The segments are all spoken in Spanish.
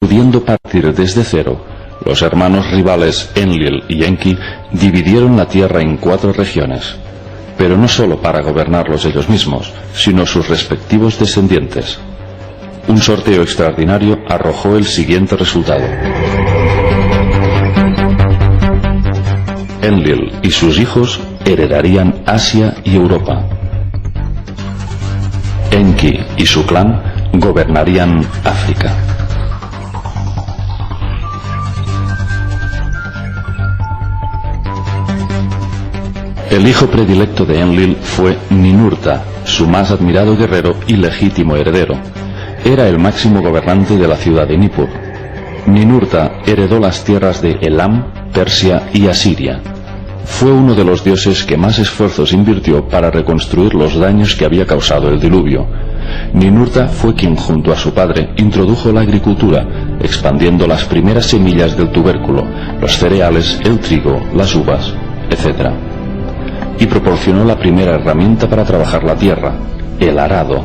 Pudiendo partir desde cero, los hermanos rivales Enlil y Enki dividieron la tierra en 4 regiones, pero no solo para gobernarlos ellos mismos, sino sus respectivos descendientes. Un sorteo extraordinario arrojó el siguiente resultado. Enlil y sus hijos heredarían Asia y Europa. Enki y su clan gobernarían África. El hijo predilecto de Enlil fue Ninurta, su más admirado guerrero y legítimo heredero. Era el máximo gobernante de la ciudad de Nippur. Ninurta heredó las tierras de Elam, Persia y Asiria. Fue uno de los dioses que más esfuerzos invirtió para reconstruir los daños que había causado el diluvio. Ninurta fue quien junto a su padre introdujo la agricultura, expandiendo las primeras semillas del tubérculo, los cereales, el trigo, las uvas, etc. Y proporcionó la primera herramienta para trabajar la tierra, el arado.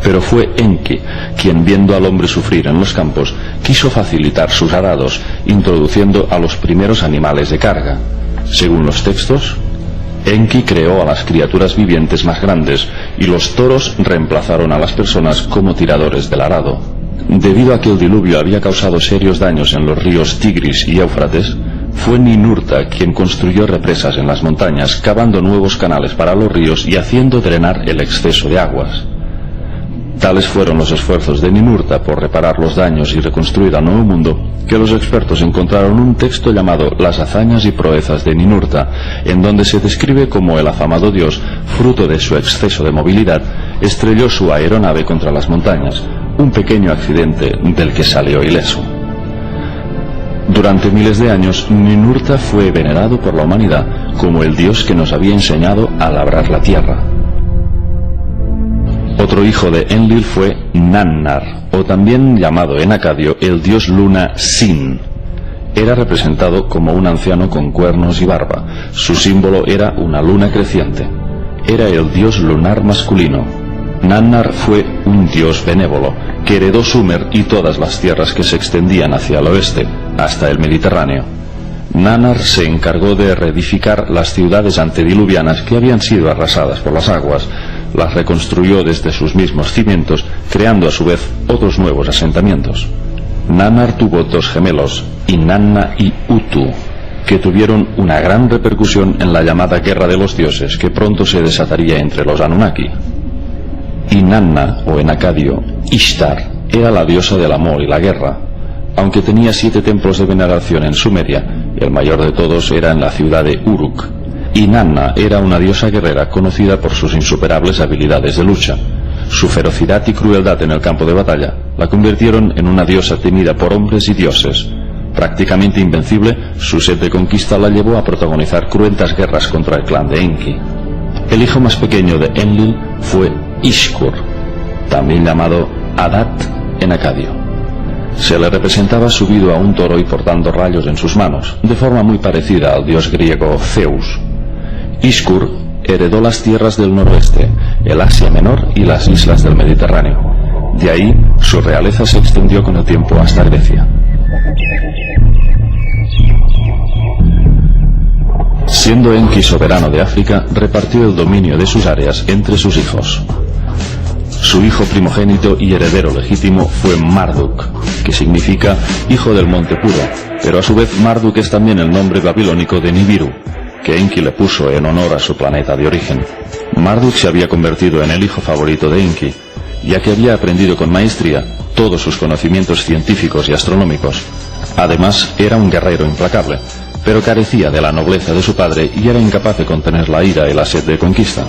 Pero fue Enki quien, viendo al hombre sufrir en los campos, quiso facilitar sus arados, introduciendo a los primeros animales de carga. Según los textos, Enki creó a las criaturas vivientes más grandes, y los toros reemplazaron a las personas como tiradores del arado. Debido a que el diluvio había causado serios daños en los ríos Tigris y Éufrates, fue Ninurta quien construyó represas en las montañas, cavando nuevos canales para los ríos y haciendo drenar el exceso de aguas. Tales fueron los esfuerzos de Ninurta por reparar los daños y reconstruir al Nuevo Mundo, que los expertos encontraron un texto llamado Las hazañas y proezas de Ninurta, en donde se describe cómo el afamado dios, fruto de su exceso de movilidad, estrelló su aeronave contra las montañas, un pequeño accidente del que salió ileso. Durante miles de años, Ninurta fue venerado por la humanidad como el dios que nos había enseñado a labrar la tierra. Otro hijo de Enlil fue Nannar, o también llamado en acadio el dios luna Sin. Era representado como un anciano con cuernos y barba. Su símbolo era una luna creciente. Era el dios lunar masculino. Nannar fue un dios benévolo, que heredó Sumer y todas las tierras que se extendían hacia el oeste, hasta el Mediterráneo. Nannar se encargó de reedificar las ciudades antediluvianas que habían sido arrasadas por las aguas, las reconstruyó desde sus mismos cimientos, creando a su vez otros nuevos asentamientos. Nannar tuvo 2 gemelos, Inanna y Utu, que tuvieron una gran repercusión en la llamada Guerra de los Dioses, que pronto se desataría entre los Anunnaki. Inanna, o en acadio, Ishtar, era la diosa del amor y la guerra. Aunque tenía 7 templos de veneración en Sumeria, el mayor de todos era en la ciudad de Uruk. Inanna era una diosa guerrera conocida por sus insuperables habilidades de lucha. Su ferocidad y crueldad en el campo de batalla la convirtieron en una diosa temida por hombres y dioses. Prácticamente invencible, su sed de conquista la llevó a protagonizar cruentas guerras contra el clan de Enki. El hijo más pequeño de Enlil fue Ishkur, también llamado Adat en acadio. Se le representaba subido a un toro y portando rayos en sus manos, de forma muy parecida al dios griego Zeus. Ishkur heredó las tierras del noroeste, el Asia Menor y las islas del Mediterráneo. De ahí, su realeza se extendió con el tiempo hasta Grecia. Siendo Enki soberano de África, repartió el dominio de sus áreas entre sus hijos. Su hijo primogénito y heredero legítimo fue Marduk, que significa hijo del monte puro, pero a su vez Marduk es también el nombre babilónico de Nibiru, que Enki le puso en honor a su planeta de origen. Marduk se había convertido en el hijo favorito de Enki, ya que había aprendido con maestría todos sus conocimientos científicos y astronómicos. Además, era un guerrero implacable, pero carecía de la nobleza de su padre y era incapaz de contener la ira y la sed de conquista.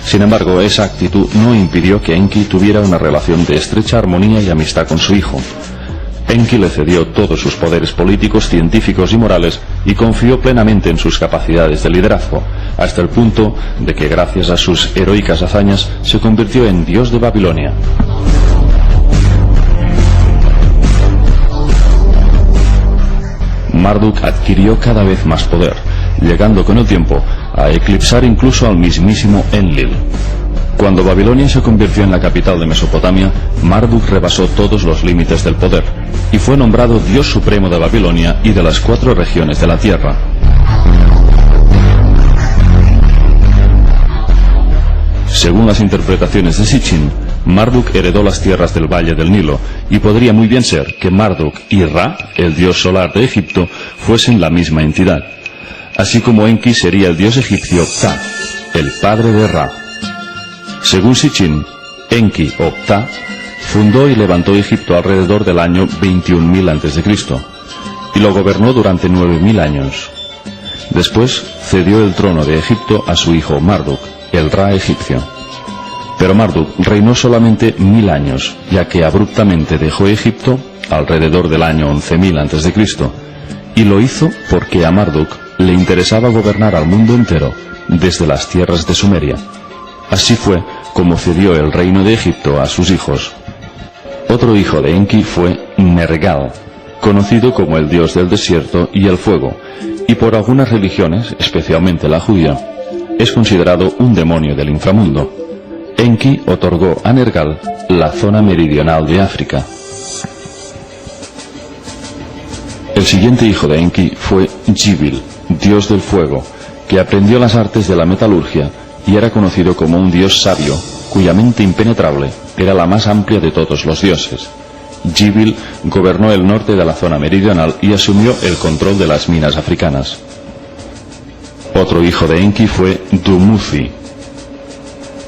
Sin embargo, esa actitud no impidió que Enki tuviera una relación de estrecha armonía y amistad con su hijo. Enki le cedió todos sus poderes políticos, científicos y morales y confió plenamente en sus capacidades de liderazgo, hasta el punto de que gracias a sus heroicas hazañas se convirtió en dios de Babilonia. Marduk adquirió cada vez más poder, llegando con el tiempo a eclipsar incluso al mismísimo Enlil. Cuando Babilonia se convirtió en la capital de Mesopotamia, Marduk rebasó todos los límites del poder y fue nombrado Dios Supremo de Babilonia y de las 4 regiones de la tierra. Según las interpretaciones de Sitchin, Marduk heredó las tierras del valle del Nilo, y podría muy bien ser que Marduk y Ra, el dios solar de Egipto, fuesen la misma entidad, así como Enki sería el dios egipcio Ptah, el padre de Ra. Según Sitchin, Enki o Ptah fundó y levantó Egipto alrededor del año 21.000 a.C. y lo gobernó durante 9.000 años. Después cedió el trono de Egipto a su hijo Marduk, el Ra egipcio. Pero Marduk reinó solamente 1000 años, ya que abruptamente dejó Egipto alrededor del año 11.000 a.C., y lo hizo porque a Marduk le interesaba gobernar al mundo entero desde las tierras de Sumeria. Así fue como cedió el reino de Egipto a sus hijos. Otro hijo de Enki fue Nergal, conocido como el dios del desierto y el fuego, y por algunas religiones, especialmente la judía, es considerado un demonio del inframundo. Enki otorgó a Nergal la zona meridional de África. El siguiente hijo de Enki fue Gibil, dios del fuego, que aprendió las artes de la metalurgia y era conocido como un dios sabio, cuya mente impenetrable era la más amplia de todos los dioses. Gibil gobernó el norte de la zona meridional y asumió el control de las minas africanas. Otro hijo de Enki fue Dumuzi.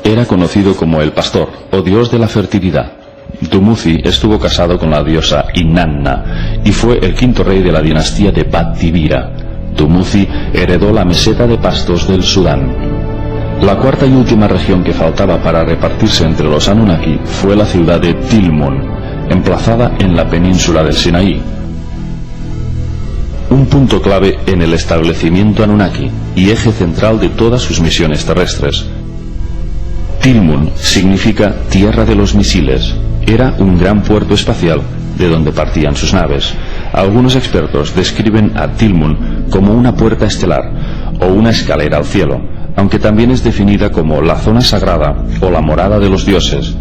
Era conocido como el pastor, o dios de la fertilidad. Dumuzi estuvo casado con la diosa Inanna y fue el 5º rey de la dinastía de Bat-Dibira. Dumuzi heredó la meseta de pastos del Sudán. La 4ª y última región que faltaba para repartirse entre los Anunnaki fue la ciudad de Tilmun, emplazada en la península del Sinaí. Un punto clave en el establecimiento Anunnaki y eje central de todas sus misiones terrestres. Tilmun significa tierra de los misiles. Era un gran puerto espacial de donde partían sus naves. Algunos expertos describen a Tilmun como una puerta estelar o una escalera al cielo, aunque también es definida como la zona sagrada o la morada de los dioses,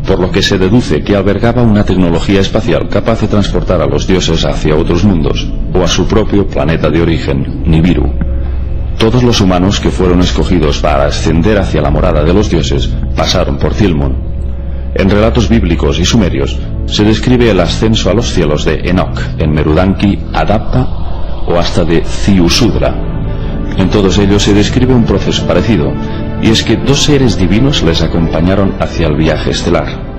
por lo que se deduce que albergaba una tecnología espacial capaz de transportar a los dioses hacia otros mundos o a su propio planeta de origen, Nibiru. Todos los humanos que fueron escogidos para ascender hacia la morada de los dioses pasaron por Tilmun. En relatos bíblicos y sumerios se describe el ascenso a los cielos de Enoch, en Merudanki, Adapa o hasta de Ziusudra. En todos ellos se describe un proceso parecido, y es que 2 seres divinos les acompañaron hacia el viaje estelar.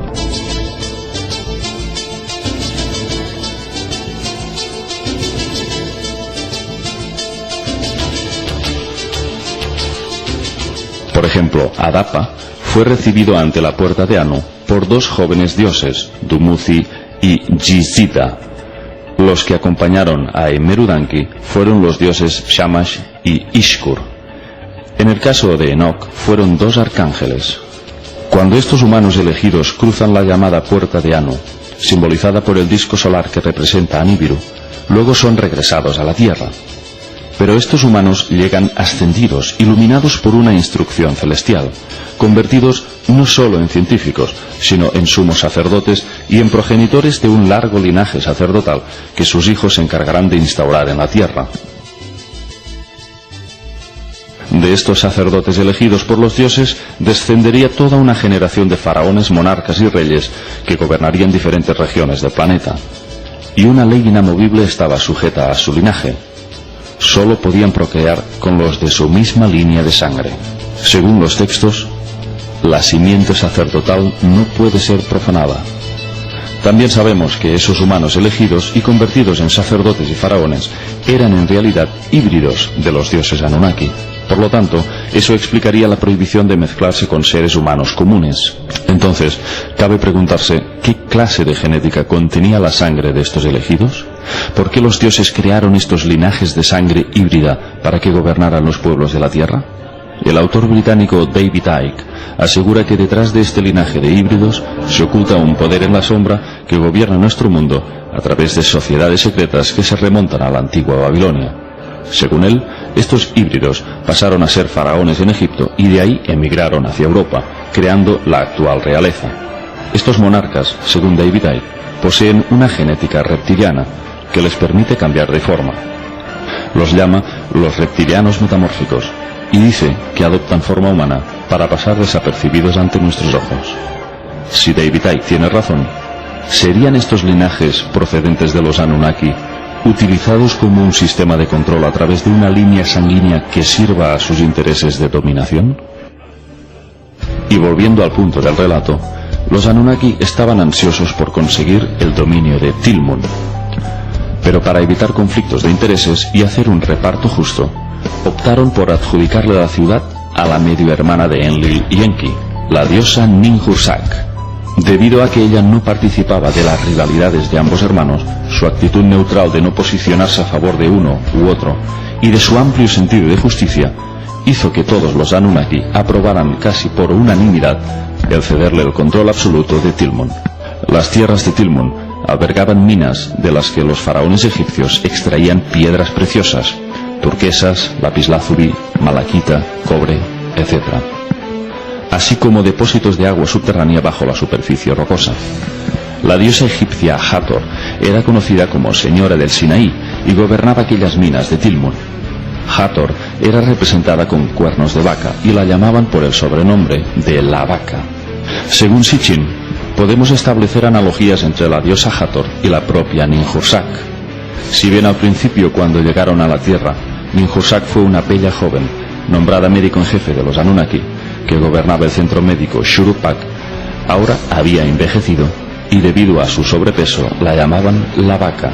Por ejemplo, Adapa fue recibido ante la puerta de Anu por 2 jóvenes dioses, Dumuzi y Jizida. Los que acompañaron a Merudanki fueron los dioses Shamash y Ishkur. En el caso de Enoch fueron 2 arcángeles. Cuando estos humanos elegidos cruzan la llamada puerta de Anu, simbolizada por el disco solar que representa a Nibiru, luego son regresados a la tierra. Pero estos humanos llegan ascendidos, iluminados por una instrucción celestial, convertidos no solo en científicos, sino en sumos sacerdotes y en progenitores de un largo linaje sacerdotal que sus hijos se encargarán de instaurar en la tierra. De estos sacerdotes elegidos por los dioses descendería toda una generación de faraones, monarcas y reyes que gobernarían diferentes regiones del planeta. Y una ley inamovible estaba sujeta a su linaje. Solo podían procrear con los de su misma línea de sangre. Según los textos, la simiente sacerdotal no puede ser profanada. También sabemos que esos humanos elegidos y convertidos en sacerdotes y faraones eran en realidad híbridos de los dioses Anunnaki. Por lo tanto, eso explicaría la prohibición de mezclarse con seres humanos comunes. Entonces, cabe preguntarse, ¿qué clase de genética contenía la sangre de estos elegidos? ¿Por qué los dioses crearon estos linajes de sangre híbrida para que gobernaran los pueblos de la Tierra? El autor británico David Icke asegura que detrás de este linaje de híbridos se oculta un poder en la sombra que gobierna nuestro mundo a través de sociedades secretas que se remontan a la antigua Babilonia. Según él, estos híbridos pasaron a ser faraones en Egipto y de ahí emigraron hacia Europa, creando la actual realeza. Estos monarcas, según David Icke, poseen una genética reptiliana que les permite cambiar de forma. Los llama los reptilianos metamórficos y dice que adoptan forma humana para pasar desapercibidos ante nuestros ojos. Si David Icke tiene razón, ¿serían estos linajes procedentes de los Anunnaki utilizados como un sistema de control a través de una línea sanguínea que sirva a sus intereses de dominación? Y volviendo al punto del relato, los Anunnaki estaban ansiosos por conseguir el dominio de Tilmun. Pero para evitar conflictos de intereses y hacer un reparto justo, optaron por adjudicarle la ciudad a la medio hermana de Enlil y Enki, la diosa Ninhursag. Debido a que ella no participaba de las rivalidades de ambos hermanos, su actitud neutral de no posicionarse a favor de uno u otro y de su amplio sentido de justicia hizo que todos los Anunnaki aprobaran casi por unanimidad el cederle el control absoluto de Tilmun. Las tierras de Tilmun albergaban minas de las que los faraones egipcios extraían piedras preciosas, turquesas, lapislázuli, malaquita, cobre, etc., así como depósitos de agua subterránea bajo la superficie rocosa. La diosa egipcia Hathor era conocida como Señora del Sinaí y gobernaba aquellas minas de Tilmun. Hathor era representada con cuernos de vaca y la llamaban por el sobrenombre de la vaca. Según Sitchin, podemos establecer analogías entre la diosa Hathor y la propia Ninhursag. Si bien al principio, cuando llegaron a la Tierra, Ninhursag fue una bella joven, nombrada médico en jefe de los Anunnaki, que gobernaba el centro médico Shuruppak, ahora había envejecido y debido a su sobrepeso la llamaban la vaca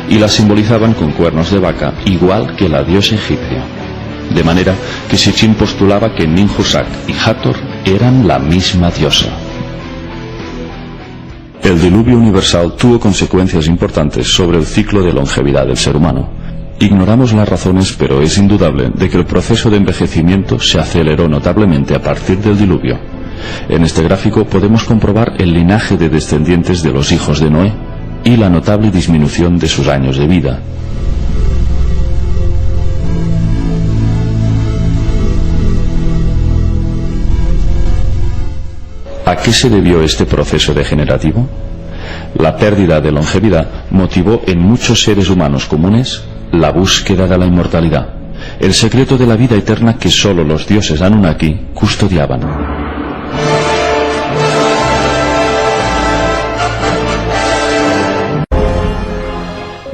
y la simbolizaban con cuernos de vaca igual que la diosa egipcia. De manera que Sitchin postulaba que Ninhursag y Hathor eran la misma diosa. El diluvio universal tuvo consecuencias importantes sobre el ciclo de longevidad del ser humano. Ignoramos las razones, pero es indudable de que el proceso de envejecimiento se aceleró notablemente a partir del diluvio. En este gráfico podemos comprobar el linaje de descendientes de los hijos de Noé y la notable disminución de sus años de vida. ¿A qué se debió este proceso degenerativo? La pérdida de longevidad motivó en muchos seres humanos comunes la búsqueda de la inmortalidad, el secreto de la vida eterna que solo los dioses Anunnaki custodiaban.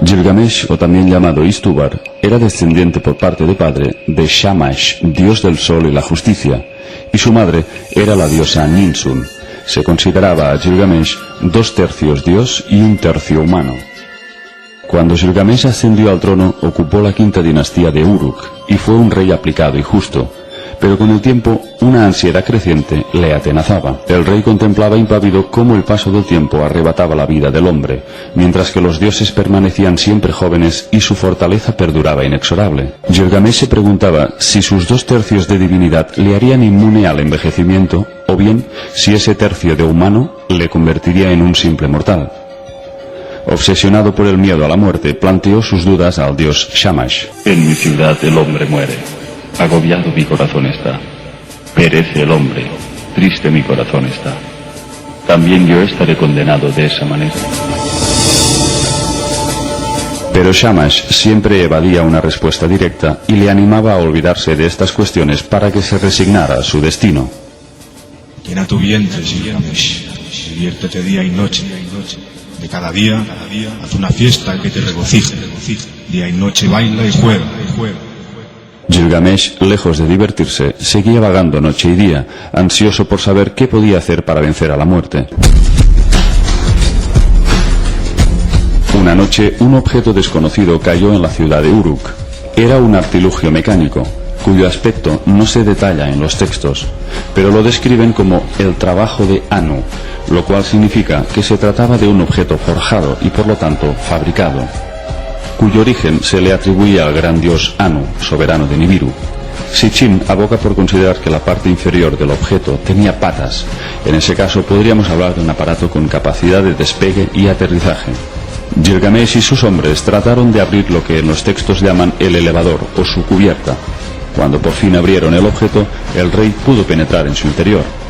Gilgamesh, o también llamado Istúbar, era descendiente por parte de padre de Shamash, dios del sol y la justicia, y su madre era la diosa Ninsun. Se consideraba a Gilgamesh 2/3 dios y 1/3 humano. Cuando Gilgamesh ascendió al trono, ocupó la quinta dinastía de Uruk y fue un rey aplicado y justo, pero con el tiempo una ansiedad creciente le atenazaba. El rey contemplaba impávido cómo el paso del tiempo arrebataba la vida del hombre, mientras que los dioses permanecían siempre jóvenes y su fortaleza perduraba inexorable. Gilgamesh se preguntaba si sus 2/3 de divinidad le harían inmune al envejecimiento, o bien si ese tercio de humano le convertiría en un simple mortal. Obsesionado por el miedo a la muerte, planteó sus dudas al dios Shamash. En mi ciudad el hombre muere, agobiado mi corazón está. Perece el hombre, triste mi corazón está. También yo estaré condenado de esa manera. Pero Shamash siempre evadía una respuesta directa y le animaba a olvidarse de estas cuestiones para que se resignara a su destino. Llena tu vientre, Gilgamesh, diviértete día y noche. De cada día, haz una fiesta que te regocije. Día y noche baila y juega. Gilgamesh, lejos de divertirse, seguía vagando noche y día, ansioso por saber qué podía hacer para vencer a la muerte. Una noche, un objeto desconocido cayó en la ciudad de Uruk. Era un artilugio mecánico, cuyo aspecto no se detalla en los textos, pero lo describen como el trabajo de Anu, lo cual significa que se trataba de un objeto forjado y por lo tanto fabricado, cuyo origen se le atribuía al gran dios Anu, soberano de Nibiru. Sitchin aboga por considerar que la parte inferior del objeto tenía patas. En ese caso podríamos hablar de un aparato con capacidad de despegue y aterrizaje. Gilgamesh y sus hombres trataron de abrir lo que en los textos llaman el elevador o su cubierta. Cuando por fin abrieron el objeto, el rey pudo penetrar en su interior.